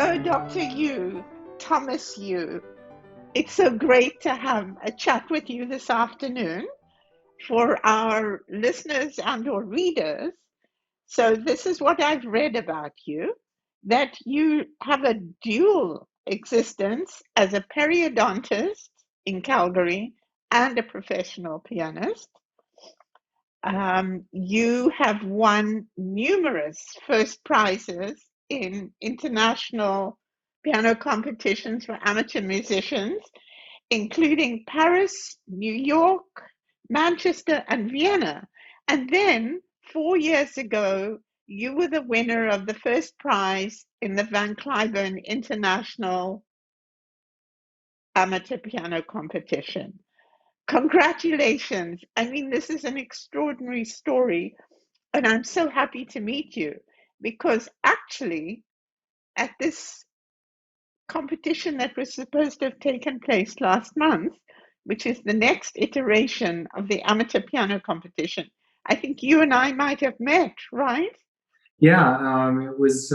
Hello, Dr. Yu, Thomas Yu. It's so great to have a chat with you this afternoon for our listeners and or readers. So this is what I've read about you, that you have a dual existence as a periodontist in Calgary and a professional pianist. You have won numerous first prizes in international piano competitions for amateur musicians, including Paris, New York, Manchester, and Vienna. And then 4 years ago, you were the winner of the first prize in the Cliburn International Amateur Piano Competition. Congratulations. I mean, this is an extraordinary story, and I'm so happy to meet you because actually, at this competition that was supposed to have taken place last month, which is the next iteration of the amateur piano competition, I think you and I might have met, right? Yeah, it was.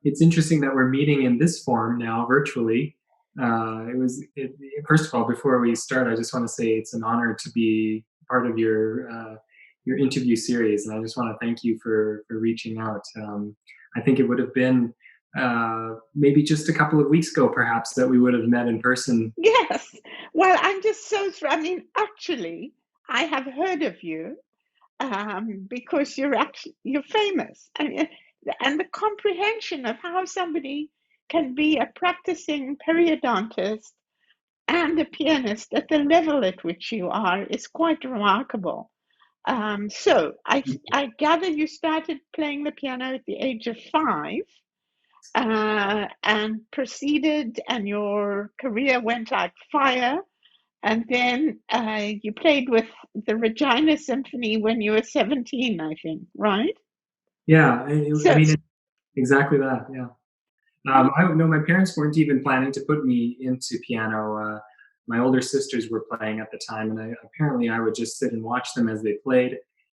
It's interesting that we're meeting in this form now, virtually. First of all, before we start, I just want to say it's an honor to be part of your interview series, and I just want to thank you for reaching out. I think it would have been maybe just a couple of weeks ago, perhaps, that we would have met in person. Yes. Well, I'm just so thrilled. I mean, actually, I have heard of you because you're famous, and the comprehension of how somebody can be a practicing periodontist and a pianist at the level at which you are is quite remarkable. So I gather you started playing the piano at the age of 5 and proceeded, and your career went like fire. And then you played with the Regina Symphony when you were 17, I think, right? Yeah, I So, mean, exactly that. Yeah. I don't know. My parents weren't even planning to put me into piano. My older sisters were playing at the time, and apparently I would just sit and watch them as they played.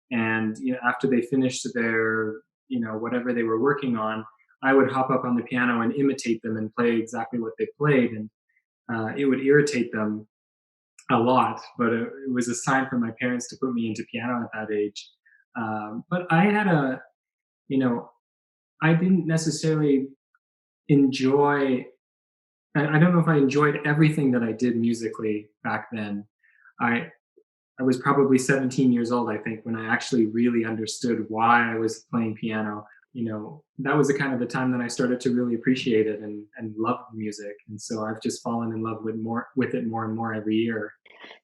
And after they finished their, whatever they were working on, I would hop up on the piano and imitate them and play exactly what they played, and it would irritate them a lot. But it was a sign for my parents to put me into piano at that age. But I had you know, I didn't necessarily enjoy. I don't know if I enjoyed everything that I did musically back then. I I was probably 17 years old, I think, when I actually really understood why I was playing piano. That was the kind of the time that I started to really appreciate it and love music. And so I've just fallen in love with it more and more every year.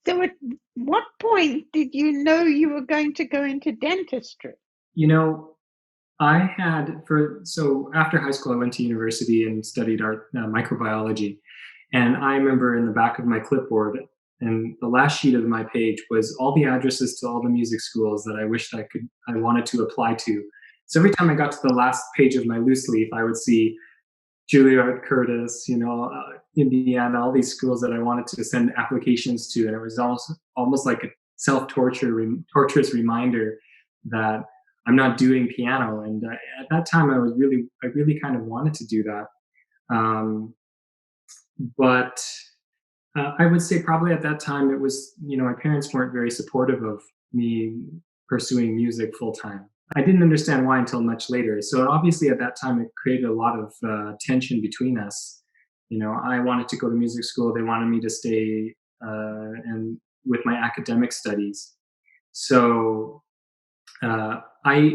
so at what point did you know you were going to go into dentistry? You know, so after high school, I went to university and studied microbiology. And I remember in the back of my clipboard, and the last sheet of my page was all the addresses to all the music schools that I wanted to apply to. So every time I got to the last page of my loose leaf, I would see Juilliard, Curtis, Indiana, all these schools that I wanted to send applications to. And it was almost like a torturous reminder that I'm not doing piano. And at that time, I really kind of wanted to do that. But I would say probably at that time it was, my parents weren't very supportive of me pursuing music full time. I didn't understand why until much later. So obviously at that time it created a lot of tension between us. I wanted to go to music school. They wanted me to stay and with my academic studies. So I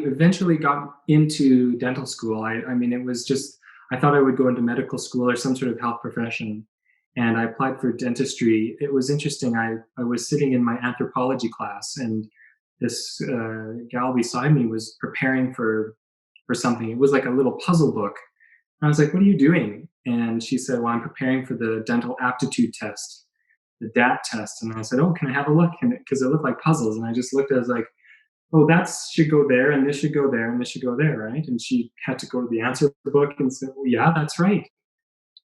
eventually got into dental school. I mean, it was just, I thought I would go into medical school or some sort of health profession. And I applied for dentistry. It was interesting. I was sitting in my anthropology class, and this gal beside me was preparing for something. It was like a little puzzle book. And I was like, "What are you doing?" And she said, "Well, I'm preparing for the dental aptitude test, the DAT test." And I said, "Oh, can I have a look?" Because it looked like puzzles. And I just looked at it, I was like, "Oh, that should go there, and this should go there, and this should go there, right?" And she had to go to the answer book and said, "Well, yeah, that's right."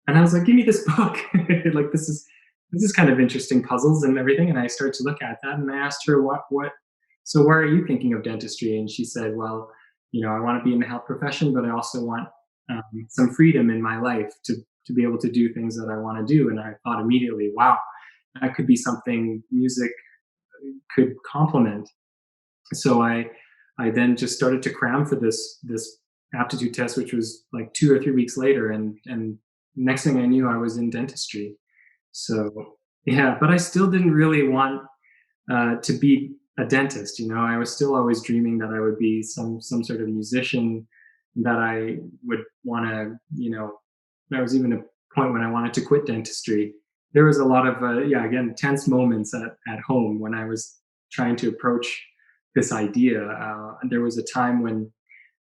And I was like, "Give me this book." Like, this is kind of interesting, puzzles and everything. And I started to look at that, and I asked her, so why are you thinking of dentistry? And she said, "Well, I want to be in the health profession, but I also want some freedom in my life to be able to do things that I want to do. And I thought immediately, wow, that could be something music could complement. So I then just started to cram for this aptitude test, which was like 2 or 3 weeks later, and next thing I knew, I was in dentistry. So yeah, but I still didn't really want to be a dentist. You know, I was still always dreaming that I would be some sort of musician, that I would want to, you know, there was even a point when I wanted to quit dentistry. There was a lot of, yeah, again, tense moments at home when I was trying to approach this idea. There was a time when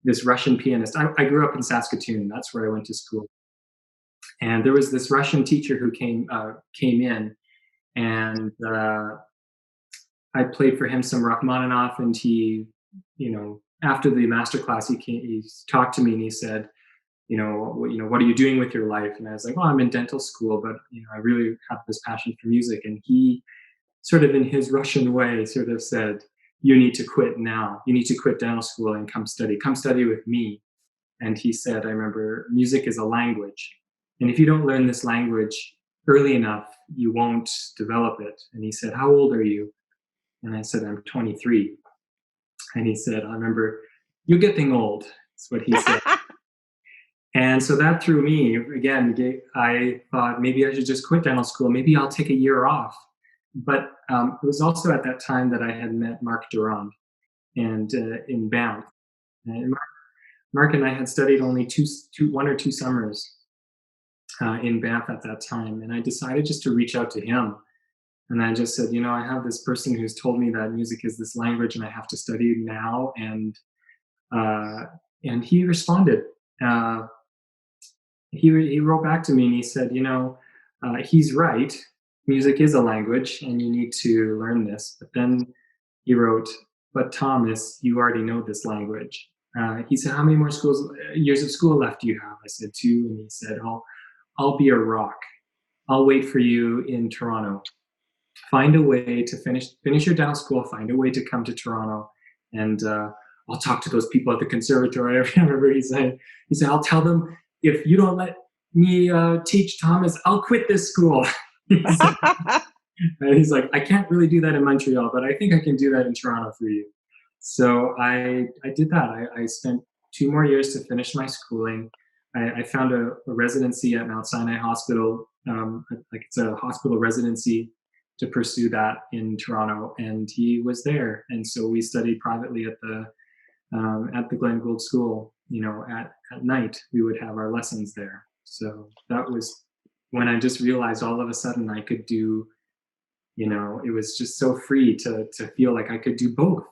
this Russian pianist, I grew up in Saskatoon, that's where I went to school. And there was this Russian teacher who came in, and I played for him some Rachmaninoff, and he, you know, after the master class, he talked to me and he said, what are you doing with your life? And I was like, well, I'm in dental school, but I really have this passion for music. And he sort of in his Russian way sort of said, you need to quit now. You need to quit dental school and come study with me. And he said, I remember, music is a language. And if you don't learn this language early enough, you won't develop it. And he said, how old are you? And I said, I'm 23. And he said, I remember, you're getting old. That's what he said. And so that threw me again. I thought maybe I should just quit dental school. Maybe I'll take a year off. But it was also at that time that I had met Mark Durand and in Banff. And Mark and I had studied only 1 or 2 summers in Banff at that time. And I decided just to reach out to him. And I just said, I have this person who's told me that music is this language and I have to study it now. And he responded. He wrote back to me and he said, he's right. Music is a language and you need to learn this. But then he wrote, but Thomas, you already know this language. He said, how many more years of school left do you have? I said 2. And he said, I'll be a rock. I'll wait for you in Toronto. Find a way to finish your dental school, find a way to come to Toronto, and I'll talk to those people at the conservatory. I remember he said, I'll tell them, if you don't let me teach Thomas, I'll quit this school. And he's like, I can't really do that in Montreal, but I think I can do that in Toronto for you. So I did that. I spent 2 more years to finish my schooling. I found a residency at Mount Sinai Hospital. It's a hospital residency to pursue that in Toronto, and he was there. And so we studied privately at the Glen Gould School. At night we would have our lessons there. So that was when I just realized all of a sudden I could do, it was just so free to feel like I could do both.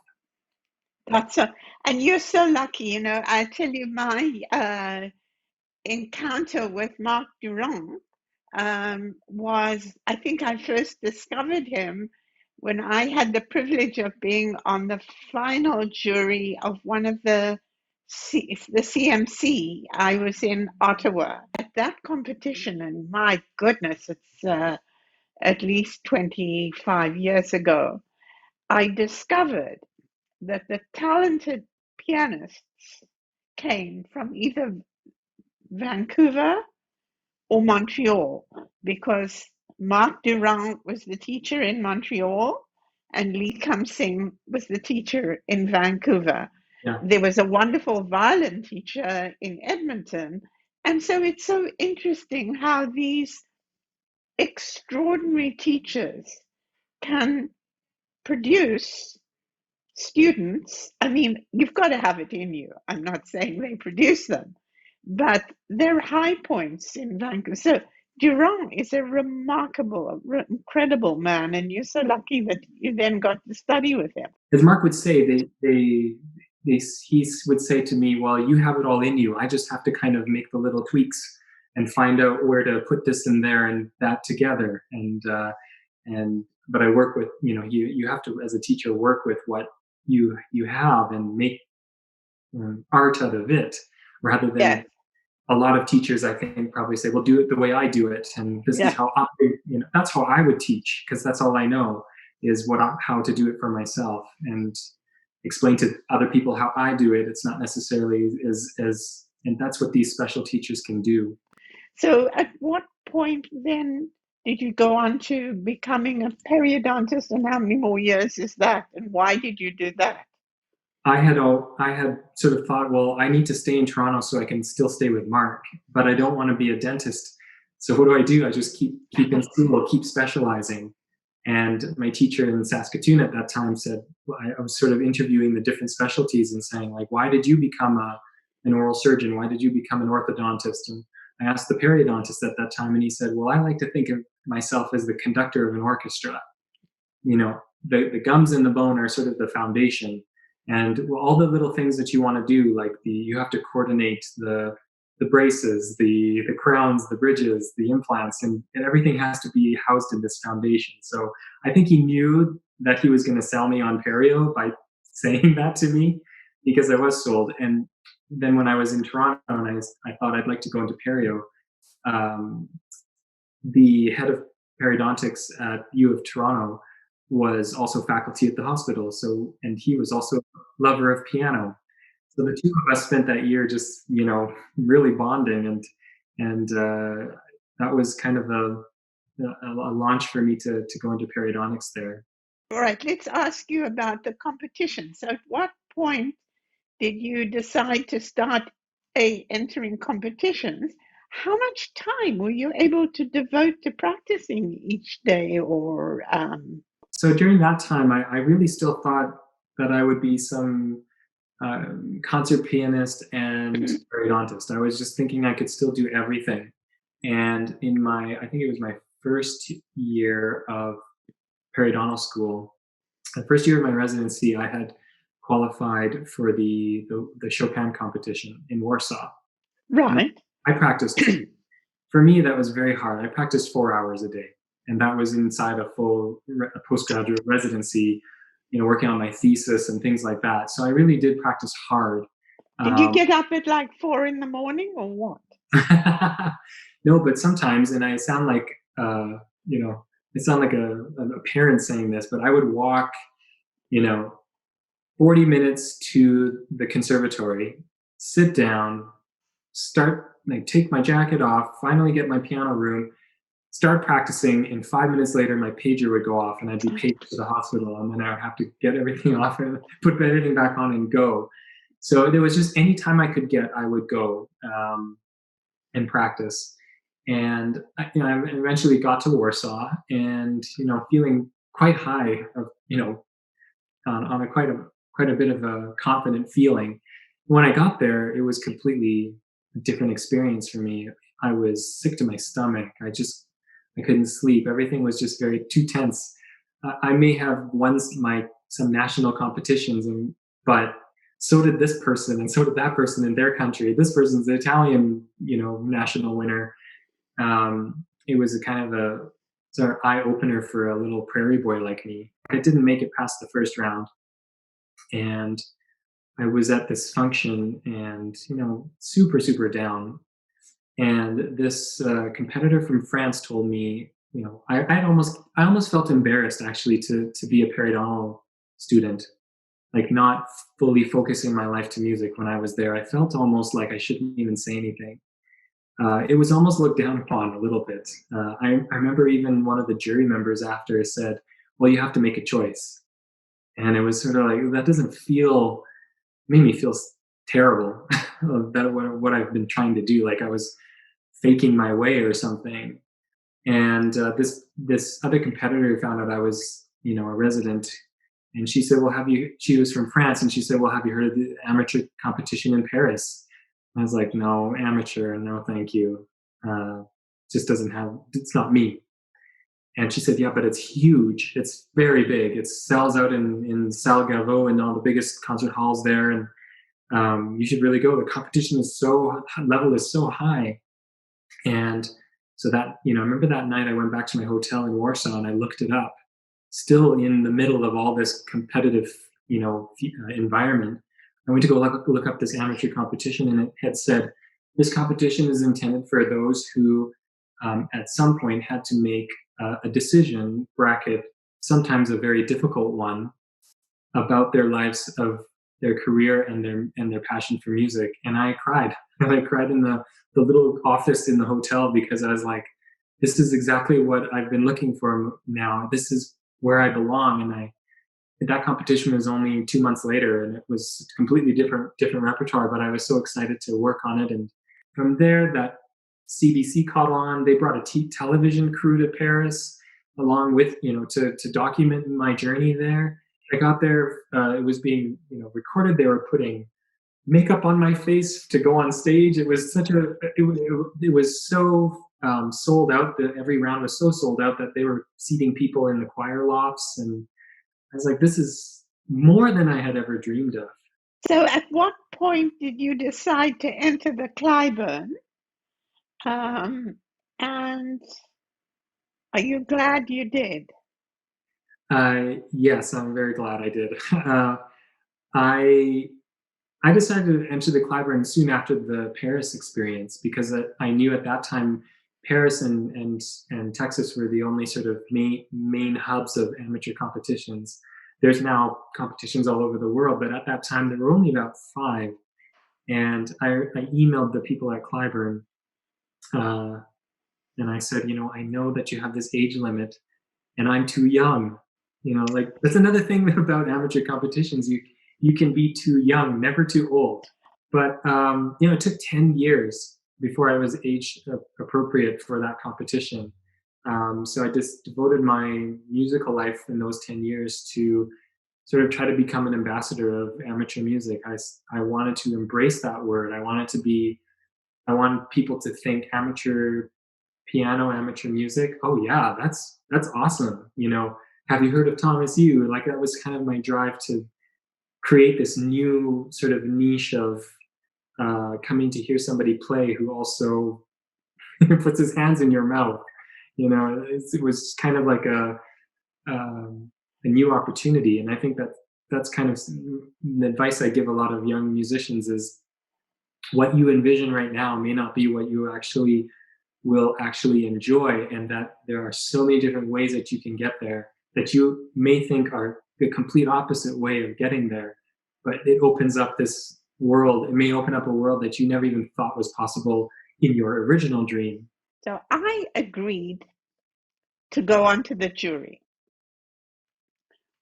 And you're so lucky, I tell you, my encounter with Mark Durand was, I think I first discovered him when I had the privilege of being on the final jury of one of the CMC. I was in Ottawa at that competition, and my goodness, it's at least 25 years ago. I discovered that the talented pianists came from either Vancouver or Montreal, because Mark Durand was the teacher in Montreal and Lee Kam Singh was the teacher in Vancouver. Yeah. There was a wonderful violin teacher in Edmonton. And so it's so interesting how these extraordinary teachers can produce students. I mean, you've got to have it in you. I'm not saying they produce them, but they're high points in Vancouver. So Durand is a remarkable, incredible man, and you're so lucky that you then got to study with him. As Mark would say, he would say to me, well, you have it all in you. I just have to kind of make the little tweaks and find out where to put this in there and that together. But I work with, you have to, as a teacher, work with what you have and make art out of it, rather than Yes. A lot of teachers, I think, probably say, well, do it the way I do it. And this is how that's how I would teach, because that's all I know is how to do it for myself, and explain to other people how I do it. It's not necessarily as And that's what these special teachers can do. So at what point then did you go on to becoming a periodontist, and how many more years is that? And why did you do that? I had sort of thought, well, I need to stay in Toronto so I can still stay with Mark, but I don't want to be a dentist. So what do? I just keep in school, keep specializing. And my teacher in Saskatoon at that time said, well, I was sort of interviewing the different specialties and saying, like, why did you become an oral surgeon? Why did you become an orthodontist? And I asked the periodontist at that time, and he said, well, I like to think of myself as the conductor of an orchestra. You know, the gums and the bone are sort of the foundation, and all the little things that you want to do, like you have to coordinate the braces, the crowns, the bridges, the implants, and everything has to be housed in this foundation. So I think he knew that he was going to sell me on perio by saying that to me, because I was sold. And then when I was in Toronto and I thought I'd like to go into perio, um, the head of periodontics at U of Toronto was also faculty at the hospital. So, and he was also a lover of piano. So the two of us spent that year just, really bonding, and that was kind of a launch for me to go into periodontics there. All right, let's ask you about the competition. So at what point did you decide to start entering competitions? How much time were you able to devote to practicing each day, or So during that time, I really still thought that I would be some concert pianist and periodontist. I was just thinking I could still do everything. And I think it was my first year of periodontal school, the first year of my residency, I had qualified for the Chopin competition in Warsaw. And right? I practiced. For me, that was very hard. I practiced 4 hours a day, and that was inside a full postgraduate residency, working on my thesis and things like that. So I really did practice hard. Did you Um, get up at like 4 in the morning or what? no, but sometimes, and I sound like, uh, you know, I sound like a parent saying this, but I would walk, you know, 40 minutes to the conservatory, sit down, start, like, take my jacket off, finally get my piano room, start practicing, and 5 minutes later, my pager would go off and I'd be paged to the hospital, and then I would have to get everything off and put everything back on and go. So there was just any time I could get, I would go and practice. And I eventually got to Warsaw, and feeling quite high of on a quite a bit of a confident feeling. When I got there, it was completely a different experience for me. I was sick to my stomach. I couldn't sleep. Everything was just very too tense. I may have won some national competitions, but so did this person, and so did that person in their country. This person's the Italian, national winner. It was a kind of a sort of eye opener for a little prairie boy like me. I didn't make it past the first round, and I was at this function, and super super down. And this competitor from France told me, I almost felt embarrassed actually to be a periodontal student, like not fully focusing my life to music when I was there. I felt almost like I shouldn't even say anything. It was almost looked down upon a little bit. I remember even one of the jury members after said, "Well, you have to make a choice," and it was sort of like that doesn't feel made me feel terrible that what I've been trying to do, like I was faking my way or something. And this other competitor found out I was a resident, and she said, "Well, have you?" She was from France, and she said, "Well, have you heard of the amateur competition in Paris?" I was like, "No, amateur, no, thank you. Just doesn't have. It's not me." And she said, "Yeah, but it's huge. It's very big. It sells out in Salle Gaveau and all the biggest concert halls there, and you should really go. The competition level is so high." And so that, I remember that night I went back to my hotel in Warsaw and I looked it up, still in the middle of all this competitive, environment. I went to go look up this amateur competition, and it had said, "This competition is intended for those who at some point had to make a decision, bracket, sometimes a very difficult one, about their lives, of their career and their passion for music." And I cried. And I cried in the little office in the hotel because I was like, this is exactly what I've been looking for now. This is where I belong. And that competition was only 2 months later, and it was completely different repertoire. But I was so excited to work on it, and from there, that CBC caught on. They brought a television crew to Paris, along with to document my journey there. I got there; it was being recorded. They were putting makeup on my face to go on stage. It was it was so sold out that every round was so sold out that they were seating people in the choir lofts, and I was like, this is more than I had ever dreamed of. So, at what point did you decide to enter the Cliburn? And are you glad you did? Yes, I'm very glad I did. I I decided to enter the Cliburn soon after the Paris experience because I knew at that time Paris and Texas were the only sort of main hubs of amateur competitions. There's now competitions all over the world, but at that time there were only about five. And I emailed the people at Cliburn, uh, and I said, I know that you have this age limit, and I'm too young. Like that's another thing about amateur competitions. You can be too young, never too old. But it took 10 years before I was age appropriate for that competition. So I just devoted my musical life in those 10 years to sort of try to become an ambassador of amateur music. I wanted to embrace that word. I want people to think amateur piano, amateur music. Oh yeah, that's awesome. Have you heard of Thomas Yu? Like that was kind of my drive to create this new sort of niche of coming to hear somebody play who also puts his hands in your mouth. It was kind of like a new opportunity, and I think that's kind of the advice I give a lot of young musicians is what you envision right now may not be what you will actually enjoy, and that there are so many different ways that you can get there that you may think are the complete opposite way of getting there, but it opens up this world. It may open up a world that you never even thought was possible in your original dream. So I agreed to go onto the jury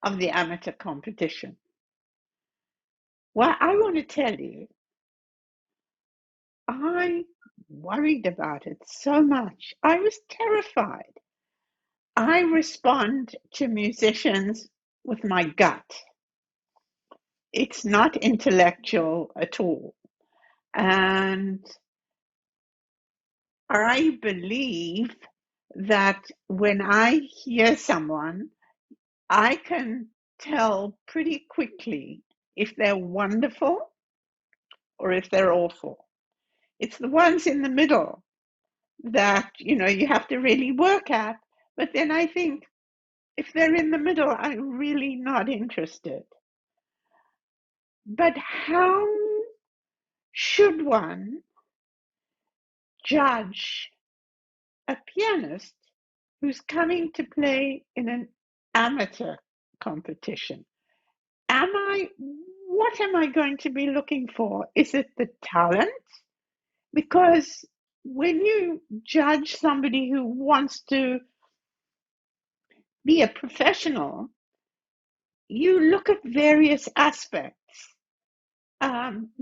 of the amateur competition. Well, I want to tell you, I worried about it so much. I was terrified. I respond to musicians with my gut. It's not intellectual at all. And I believe that when I hear someone, I can tell pretty quickly if they're wonderful or if they're awful. It's the ones in the middle that you have to really work at. But then I think if they're in the middle, I'm really not interested. But how should one judge a pianist who's coming to play in an amateur competition? What am I going to be looking for? Is it the talent? Because when you judge somebody who wants to be a professional, you look at various aspects.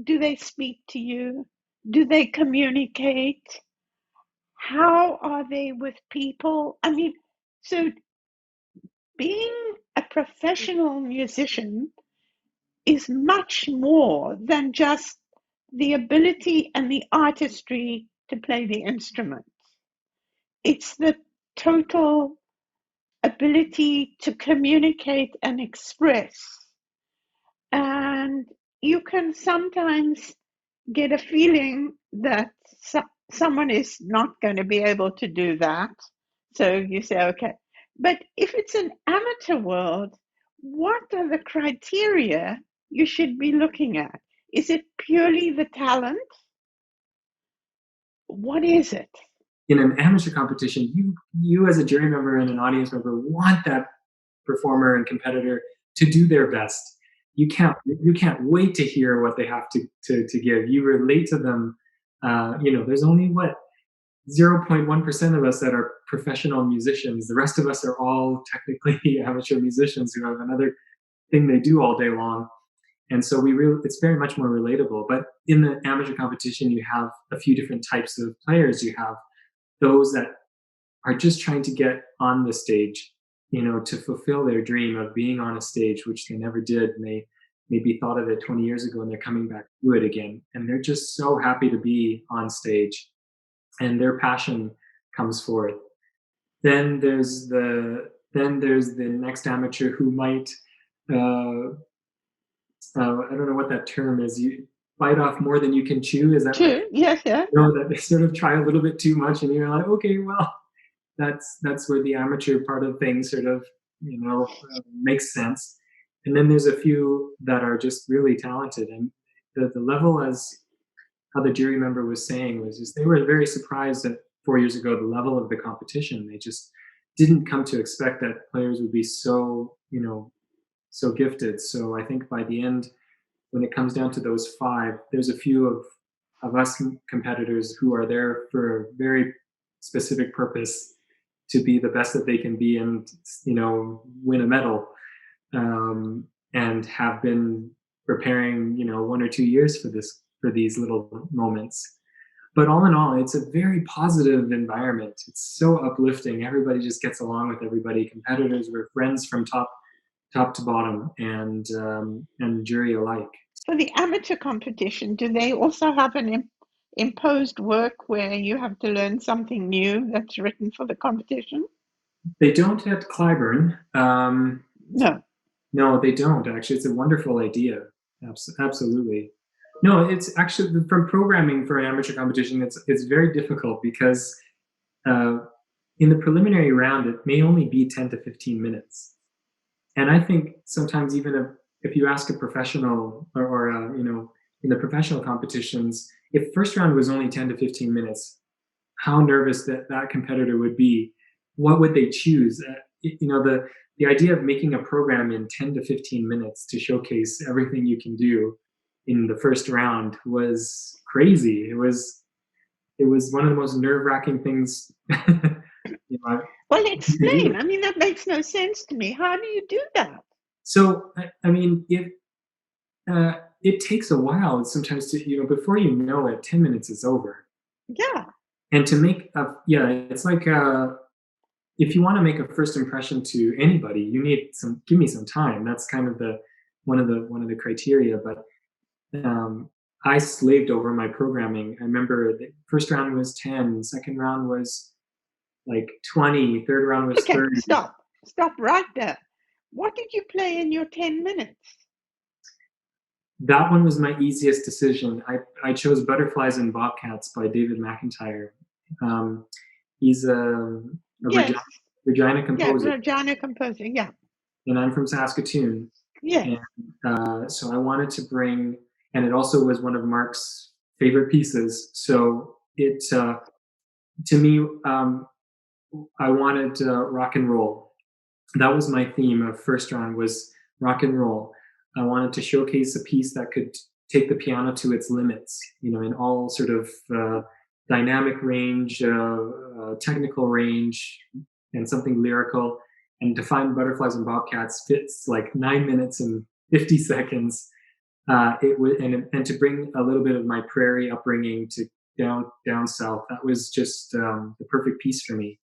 Do they speak to you? Do they communicate? How are they with people? I mean, so being a professional musician is much more than just the ability and the artistry to play the instrument. It's the total ability to communicate and express. And you can sometimes get a feeling that someone is not going to be able to do that. So you say, okay. But if it's an amateur world, what are the criteria you should be looking at? Is it purely the talent? What is it? In an amateur competition, you as a jury member and an audience member want that performer and competitor to do their best. You can't wait to hear what they have to give. You relate to them There's only 0.1% of us that are professional musicians. The rest of us are all technically amateur musicians who have another thing they do all day long. And so it's very much more relatable. But in the amateur competition, you have a few different types of players. You have those that are just trying to get on the stage, to fulfill their dream of being on a stage, which they never did. And they maybe thought of it 20 years ago and they're coming back to it again. And they're just so happy to be on stage and their passion comes forth. Then there's the next amateur who might, I don't know what that term is. You bite off more than you can chew. Is that right? True. Yes, yes. That they sort of try a little bit too much, and you're like, okay, well, that's where the amateur part of things sort of makes sense. And then there's a few that are just really talented, and the level, as how the jury member was saying, was just they were very surprised that 4 years ago the level of the competition. They just didn't come to expect that players would be so so gifted. So I think by the end, when it comes down to those 5, there's a few of us competitors who are there for a very specific purpose, to be the best that they can be and win a medal, and have been preparing 1 or 2 years for these little moments. But all in all, it's a very positive environment. It's so uplifting. Everybody just gets along with everybody. Competitors were friends from top to bottom, and jury alike. For the amateur competition, do they also have an imposed work where you have to learn something new that's written for the competition? They don't at Cliburn. No. No, they don't, actually. It's a wonderful idea. Absolutely. No, it's actually, from programming for an amateur competition, it's very difficult because in the preliminary round, it may only be 10 to 15 minutes. And I think sometimes even if you ask a professional or in the professional competitions, if first round was only 10 to 15 minutes, how nervous that competitor would be. What would they choose? The idea of making a program in 10 to 15 minutes to showcase everything you can do in the first round was crazy. It was one of the most nerve-wracking things. Well, explain. I mean, that makes no sense to me. How do you do that? So, I mean, it takes a while sometimes to, before you know it, 10 minutes is over. Yeah. And to make it's like, if you want to make a first impression to anybody, you need give me some time. That's kind of one of the criteria. But I slaved over my programming. I remember the first round was 10, second round was like 20, third round was 30. Stop right there. What did you play in your 10 minutes? That one was my easiest decision. I chose Butterflies and Bobcats by David McIntyre. He's a Regina composer. Yeah, Regina composer, yeah. And I'm from Saskatoon. Yeah. And so I wanted to bring, and it also was one of Mark's favorite pieces. So it, to me, I wanted rock and roll. That was my theme of first round, was rock and roll. I wanted to showcase a piece that could take the piano to its limits, in all sort of dynamic range, technical range, and something lyrical. And to find Butterflies and Bobcats fits like 9 minutes and 50 seconds. And to bring a little bit of my prairie upbringing to down south, that was just the perfect piece for me.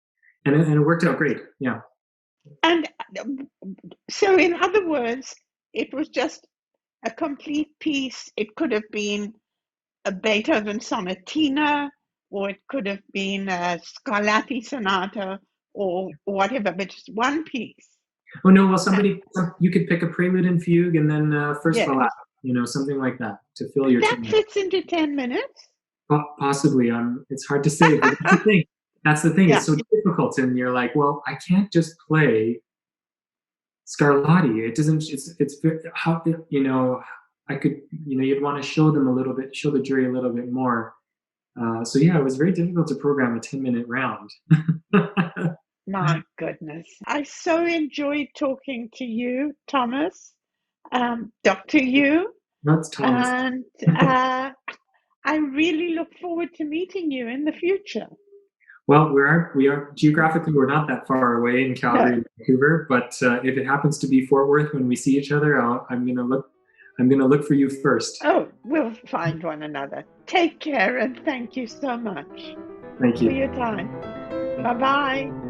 And it worked out great. Yeah. And so, in other words, it was just a complete piece. It could have been a Beethoven sonatina, or it could have been a Scarlatti sonata, or whatever, but just one piece. Oh no! Well, you could pick a prelude and fugue, and then first ballade, something like that to fill your. That fits into 10 minutes. Possibly. It's hard to say, but that's the thing. That's the thing. Yeah. It's so difficult, and you're like, well, I can't just play Scarlatti. It doesn't. It's how I could. You'd want to show them a little bit, show the jury a little bit more. So yeah, it was very difficult to program a 10-minute round. My goodness. I so enjoyed talking to you, Thomas, Dr. Yu. That's Thomas. And I really look forward to meeting you in the future. Well, we are geographically, we're not that far away in Calgary No. and Vancouver, but if it happens to be Fort Worth when we see each other, I'm gonna look for you first. Oh, we'll find one another. Take care and thank you so much Thank for you. your time. Bye-bye.